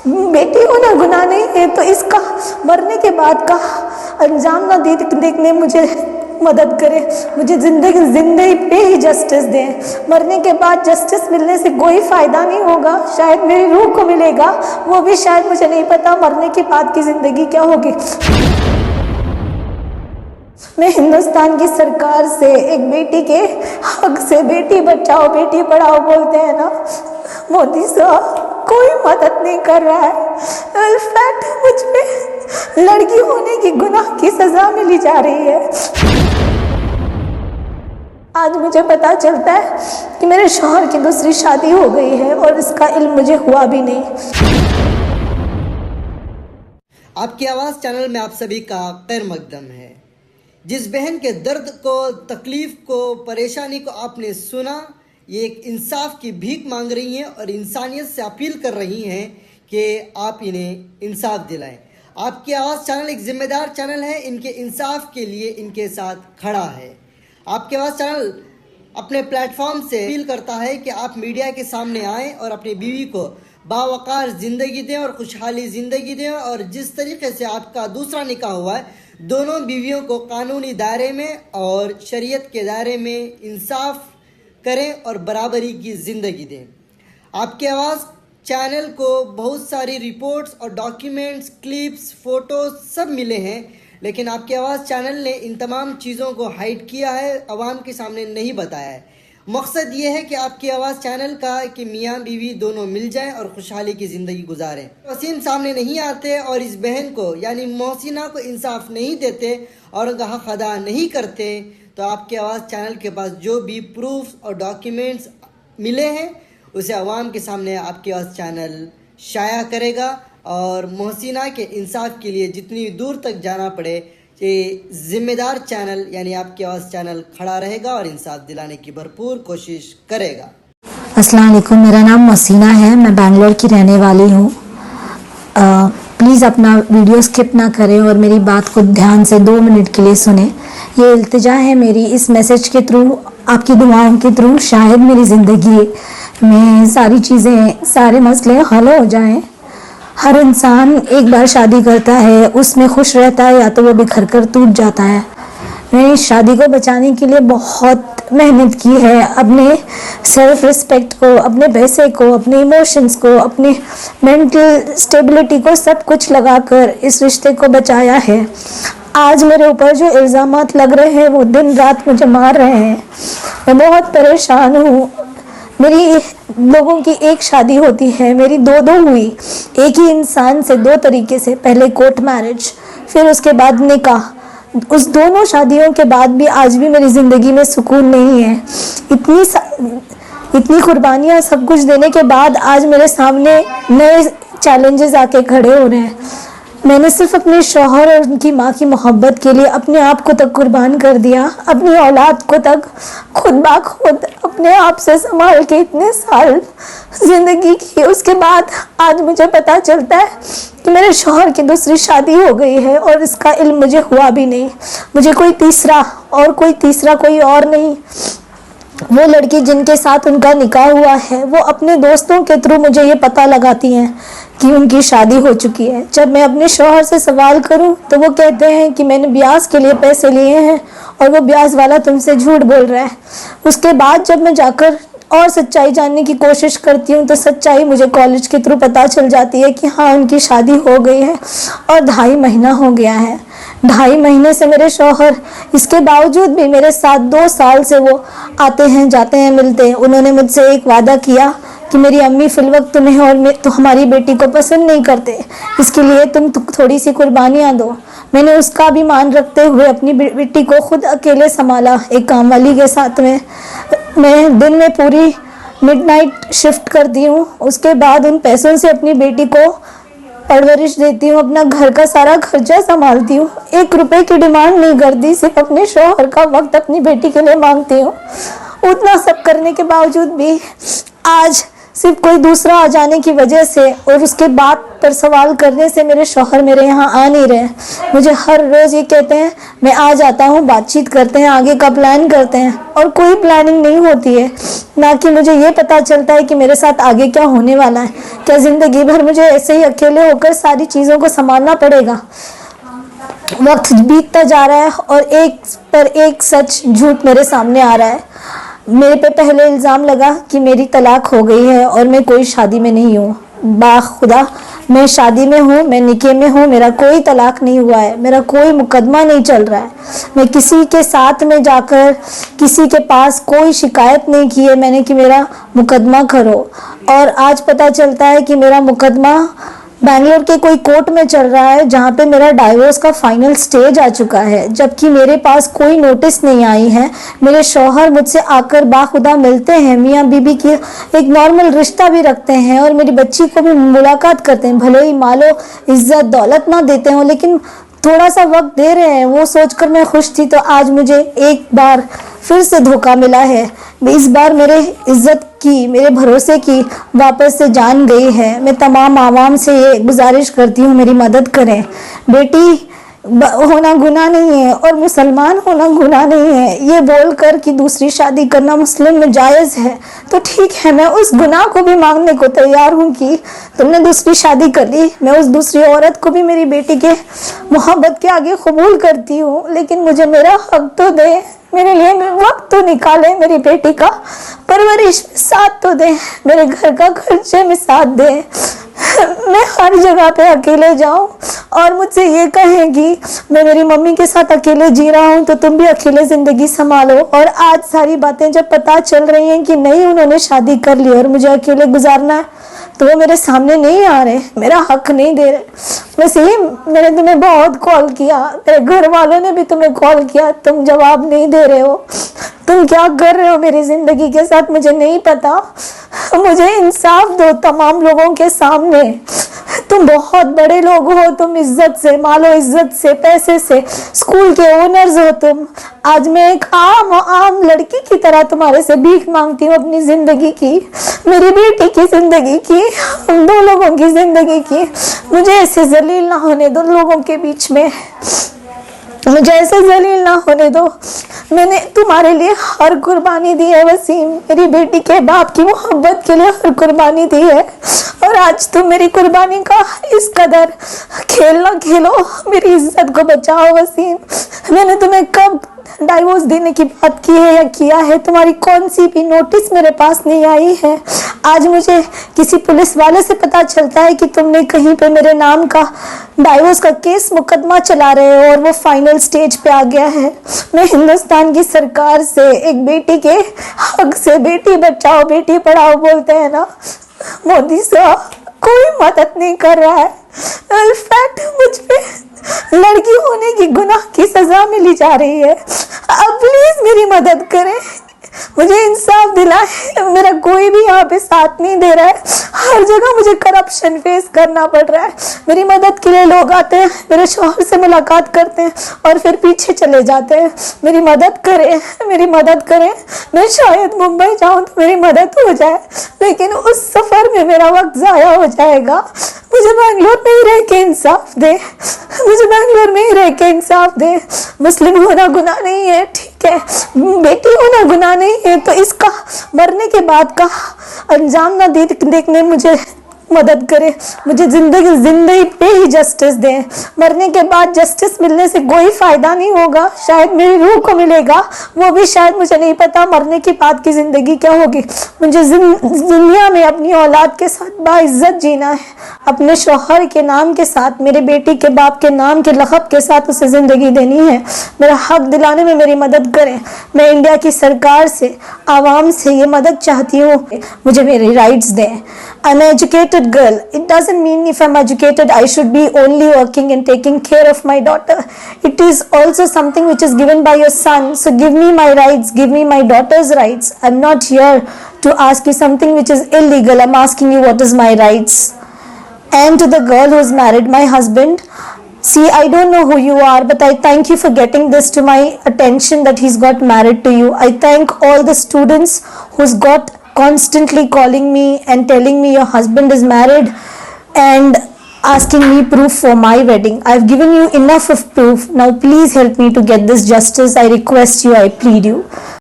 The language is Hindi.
बेटी होना गुनाह नहीं है, तो इसका मरने के बाद का अंजाम ना देखने मुझे मदद करे, मुझे जिंदगी पे ही जस्टिस दें। मरने के बाद जस्टिस मिलने से कोई फ़ायदा नहीं होगा, शायद मेरी रूह को मिलेगा, वो भी शायद मुझे नहीं पता मरने के बाद की ज़िंदगी क्या होगी। मैं हिंदुस्तान की सरकार से एक बेटी के हक से, बेटी बचाओ बेटी पढ़ाओ बोलते हैं ना, मोदी साहब कोई मदद नहीं कर रहा है। इनफैक्ट मुझ पे लड़की होने की गुनाह की सजा मिली जा रही है। आज मुझे पता चलता है कि मेरे शौहर की दूसरी शादी हो गई है और इसका इल्म मुझे हुआ भी नहीं। आपकी आवाज़ चैनल में आप सभी का खैर मकदम है। जिस बहन के दर्द को, तकलीफ़ को, परेशानी को आपने सुना, ये एक इंसाफ की भीख मांग रही हैं और इंसानियत से अपील कर रही हैं कि आप इन्हें इंसाफ दिलाएं। आपकी आवाज़ चैनल एक ज़िम्मेदार चैनल है, इनके इंसाफ के लिए इनके साथ खड़ा है। आपकी आवाज़ चैनल अपने प्लेटफॉर्म से अपील करता है कि आप मीडिया के सामने आएँ और अपनी बीवी को बावकार ज़िंदगी दें और खुशहाली ज़िंदगी दें, और जिस तरीके से आपका दूसरा निकाह हुआ है, दोनों बीवियों को कानूनी दायरे में और शरीयत के दायरे में इंसाफ करें और बराबरी की ज़िंदगी दें। आपकी आवाज़ चैनल को बहुत सारी रिपोर्ट्स और डॉक्यूमेंट्स, क्लिप्स, फ़ोटोज़ सब मिले हैं, लेकिन आपकी आवाज़ चैनल ने इन तमाम चीज़ों को हाइड किया है, आवाम के सामने नहीं बताया है। मकसद ये है कि आपकी आवाज़ चैनल का कि मियाँ बीवी दोनों मिल जाएं और खुशहाली की ज़िंदगी गुजारें। वसीम सामने नहीं आते और इस बहन को यानी मोहसिना को इंसाफ नहीं देते और उनका हक अदा नहीं करते, तो आपकी आवाज़ चैनल के पास जो भी प्रूफ्स और डॉक्यूमेंट्स मिले हैं उसे आवाम के सामने आपकी आवाज़ चैनल शाया करेगा और मोहसिना के इंसाफ के लिए जितनी दूर तक जाना पड़े ये ज़िम्मेदार चैनल यानी आपकी आवाज़ चैनल खड़ा रहेगा और इंसाफ दिलाने की भरपूर कोशिश करेगा। अस्सलाम वालेकुम, मेरा नाम मोहसिना है, मैं बैंगलोर की रहने वाली हूँ। प्लीज़ अपना वीडियो स्किप ना करें और मेरी बात को ध्यान से 2 मिनट के लिए सुने। ये इल्तिजा है मेरी, इस मैसेज के थ्रू, आपकी दुआओं के थ्रू शायद मेरी ज़िंदगी में सारी चीज़ें, सारे मसले हल हो जाएं। हर इंसान एक बार शादी करता है, उसमें खुश रहता है या तो वो बिखर कर टूट जाता है। मैंने इस शादी को बचाने के लिए बहुत मेहनत की है, अपने सेल्फ रिस्पेक्ट को, अपने पैसे को, अपने इमोशंस को, अपने मेंटल स्टेबिलिटी को सब कुछ लगाकर इस रिश्ते को बचाया है। आज मेरे ऊपर जो इल्ज़ामात लग रहे हैं वो दिन रात मुझे मार रहे हैं। मैं बहुत परेशान हूँ। मेरी लोगों की एक शादी होती है, मेरी 2 हुई, एक ही इंसान से 2 तरीके से, पहले कोर्ट मैरिज, फिर उसके बाद निकाह। उस दोनों शादियों के बाद भी आज भी मेरी ज़िंदगी में सुकून नहीं है। इतनी कुर्बानियाँ सब कुछ देने के बाद आज मेरे सामने नए चैलेंजेस आके खड़े हो रहे हैं। मैंने सिर्फ अपने शौहर और उनकी माँ की मोहब्बत के लिए अपने आप को तक कुर्बान कर दिया, अपनी औलाद को तक खुद ब खुद अपने आप से संभाल के इतने साल ज़िंदगी की। उसके बाद आज मुझे पता चलता है कि मेरे शौहर की दूसरी शादी हो गई है और इसका इल्म मुझे हुआ भी नहीं। मुझे कोई तीसरा कोई और नहीं, वो लड़की जिनके साथ उनका निकाह हुआ है वो अपने दोस्तों के थ्रू मुझे ये पता लगाती हैं कि उनकी शादी हो चुकी है। जब मैं अपने शौहर से सवाल करूं तो वो कहते हैं कि मैंने ब्याज के लिए पैसे लिए हैं और वो ब्याज वाला तुमसे झूठ बोल रहा है। उसके बाद जब मैं जाकर और सच्चाई जानने की कोशिश करती हूँ तो सच्चाई मुझे कॉलेज के थ्रू पता चल जाती है कि हाँ, उनकी शादी हो गई है और 2.5 महीना हो गया है। 2.5 महीने से मेरे शौहर इसके बावजूद भी मेरे साथ 2 साल से वो आते हैं, जाते हैं, मिलते हैं। उन्होंने मुझसे एक वादा किया कि मेरी अम्मी फिलवक्त तुम्हें और तो हमारी बेटी को पसंद नहीं करते, इसके लिए तुम थोड़ी सी कुर्बानियाँ दो। मैंने उसका भी मान रखते हुए अपनी बेटी को खुद अकेले संभाला, एक काम वाली के साथ में। मैं दिन में पूरी मिडनाइट शिफ्ट करती हूँ, उसके बाद उन पैसों से अपनी बेटी को परवरिश देती हूँ, अपना घर का सारा खर्चा संभालती हूँ। 1 रुपए की डिमांड नहीं करती, सिर्फ अपने शौहर का वक्त अपनी बेटी के लिए मांगती हूँ। उतना सब करने के बावजूद भी आज सिर्फ कोई दूसरा आ जाने की वजह से और उसके बात पर सवाल करने से मेरे शौहर मेरे यहाँ आ नहीं रहे। मुझे हर रोज़ ये कहते हैं मैं आ जाता हूँ, बातचीत करते हैं, आगे का प्लान करते हैं, और कोई प्लानिंग नहीं होती है। ना कि मुझे ये पता चलता है कि मेरे साथ आगे क्या होने वाला है। क्या ज़िंदगी भर मुझे ऐसे ही अकेले होकर सारी चीज़ों को संभालना पड़ेगा? वक्त बीतता जा रहा है और एक पर एक सच झूठ मेरे सामने आ रहा है। मेरे पे पहले इल्ज़ाम लगा कि मेरी तलाक हो गई है और मैं कोई शादी में नहीं हूँ। बाखुदा मैं शादी में हूँ, मैं निकाह में हूँ, मेरा कोई तलाक नहीं हुआ है, मेरा कोई मुकदमा नहीं चल रहा है। मैं किसी के साथ में जाकर किसी के पास कोई शिकायत नहीं की है मैंने कि मेरा मुकदमा करो, और आज पता चलता है कि मेरा मुकदमा बैंगलोर के कोई कोर्ट में चल रहा है जहाँ पे मेरा डाइवोर्स का फाइनल स्टेज आ चुका है, जबकि मेरे पास कोई नोटिस नहीं आई है। मेरे शौहर मुझसे आकर बाखुदा मिलते हैं, मियाँ बीबी की एक नॉर्मल रिश्ता भी रखते हैं और मेरी बच्ची को भी मुलाकात करते हैं। भले ही मालो इज्जत दौलत ना देते हो, लेकिन थोड़ा सा वक्त दे रहे हैं। वो सोचकर मैं खुश थी, तो आज मुझे एक बार फिर से धोखा मिला है। इस बार मेरे इज्जत की, मेरे भरोसे की वापस से जान गई है। मैं तमाम आवाम से ये गुजारिश करती हूँ मेरी मदद करें। बेटी होना गुनाह नहीं है और मुसलमान होना गुनाह नहीं है। ये बोलकर कि दूसरी शादी करना मुस्लिम में जायज़ है तो ठीक है, मैं उस गुनाह को भी मांगने को तैयार हूँ कि तुमने दूसरी शादी कर ली। मैं उस दूसरी औरत को भी मेरी बेटी के मोहब्बत के आगे कबूल करती हूँ, लेकिन मुझे मेरा हक तो दे, मेरे लिए वक्त तो निकाले, मेरी बेटी का परवरिश में साथ तो दे, मेरे घर का खर्चे में साथ दे। मैं हर जगह पे अकेले जाऊं और मुझसे ये कहेंगी मैं मेरी मम्मी के साथ अकेले जी रहा हूं तो तुम भी अकेले ज़िंदगी संभालो। और आज सारी बातें जब पता चल रही हैं कि नहीं, उन्होंने शादी कर ली और मुझे अकेले गुजारना है, तो वो मेरे सामने नहीं आ रहे, मेरा हक नहीं दे रहे। वैसे ही मैंने तुम्हें बहुत कॉल किया, मेरे घर वालों ने भी तुम्हें कॉल किया, तुम जवाब नहीं दे रहे हो। तुम क्या कर रहे हो मेरी ज़िंदगी के साथ मुझे नहीं पता। मुझे इंसाफ दो तमाम लोगों के सामने। तुम बहुत बड़े लोग हो, तुम इज्जत से, मालो इज्जत से, पैसे से स्कूल के ओनर्स हो तुम। आज मैं एक आम लड़की की तरह तुम्हारे से भीख मांगती हूँ अपनी ज़िंदगी की, मेरी बेटी की ज़िंदगी की, हम दो लोगों की ज़िंदगी की। मुझे ऐसे जलील ना होने दो लोगों के बीच में, मुझे ऐसे जलील ना होने दो। मैंने तुम्हारे लिए हर कुर्बानी दी है वसीम, मेरी बेटी के बाप की मोहब्बत के लिए हर कुर्बानी दी है, और आज तुम मेरी कुर्बानी का इस कदर खेल ना खेलो, मेरी इज्जत को बचाओ वसीम। मैंने तुम्हें कब डाइवोर्स देने की बात की है या किया है? तुम्हारी कौन सी भी नोटिस मेरे पास नहीं आई है। आज मुझे किसी पुलिस वाले से पता चलता है कि तुमने कहीं पे मेरे नाम का डाइवोर्स का केस मुकदमा चला रहे हो और वो फाइनल स्टेज पे आ गया है। मैं हिंदुस्तान की सरकार से एक बेटी के हक से, बेटी बचाओ बेटी पढ़ाओ बोलते हैं ना, मोदी साहब कोई मदद नहीं कर रहा है। इनफैक्ट मुझ पे लड़की होने की गुनाह की सजा मिली जा रही है। अब प्लीज मेरी मदद करें, मुझे इंसाफ दिलाएं। मेरा कोई भी यहाँ पे साथ नहीं दे रहा है, हर जगह मुझे करप्शन फेस करना पड़ रहा है। मेरी मदद के लिए लोग आते हैं, मेरे शौहर से मुलाकात करते हैं और फिर पीछे चले जाते हैं। मेरी मदद करें, मेरी मदद करें। मैं शायद मुंबई जाऊँ तो मेरी मदद हो जाए, लेकिन उस सफ़र में मेरा वक्त ज़ाया हो जाएगा। मुझे बैंगलोर में ही रह के इंसाफ दे, मुझे बैंगलोर में ही रह के इंसाफ दे। मुस्लिम होना गुनाह नहीं है, ठीक है, बेटी होना गुनाह नहीं है, तो इसका मरने के बाद का अंजाम ना देखने मुझे मदद करे। मुझे जिंदगी पे ही जस्टिस दें। मरने के बाद जस्टिस मिलने से कोई फ़ायदा नहीं होगा, शायद मेरी रूह को मिलेगा, वो भी शायद, मुझे नहीं पता मरने के बाद की ज़िंदगी क्या होगी। मुझे दुनिया में अपनी औलाद के साथ बाइज्जत जीना है, अपने शौहर के नाम के साथ, मेरे बेटी के बाप के नाम के लक़ब के साथ उसे ज़िंदगी देनी है। मेरा हक दिलाने में मेरी मदद करें। मैं इंडिया की सरकार से, आवाम से ये मदद चाहती हूँ, मुझे मेरी राइट्स दें। I'm an educated girl. It doesn't mean if I'm educated, I should be only working and taking care of my daughter. It is also something which is given by your son. So give me my rights, give me my daughter's rights. I'm not here to ask you something which is illegal. I'm asking you what is my rights. And to the girl who's married my husband, see, I don't know who you are, but I thank you for getting this to my attention that he's got married to you. I thank all the students who's got constantly calling me and telling me your husband is married and asking me proof for my wedding. I've given you enough of proof. Now please help me to get this justice. I request you, I plead you.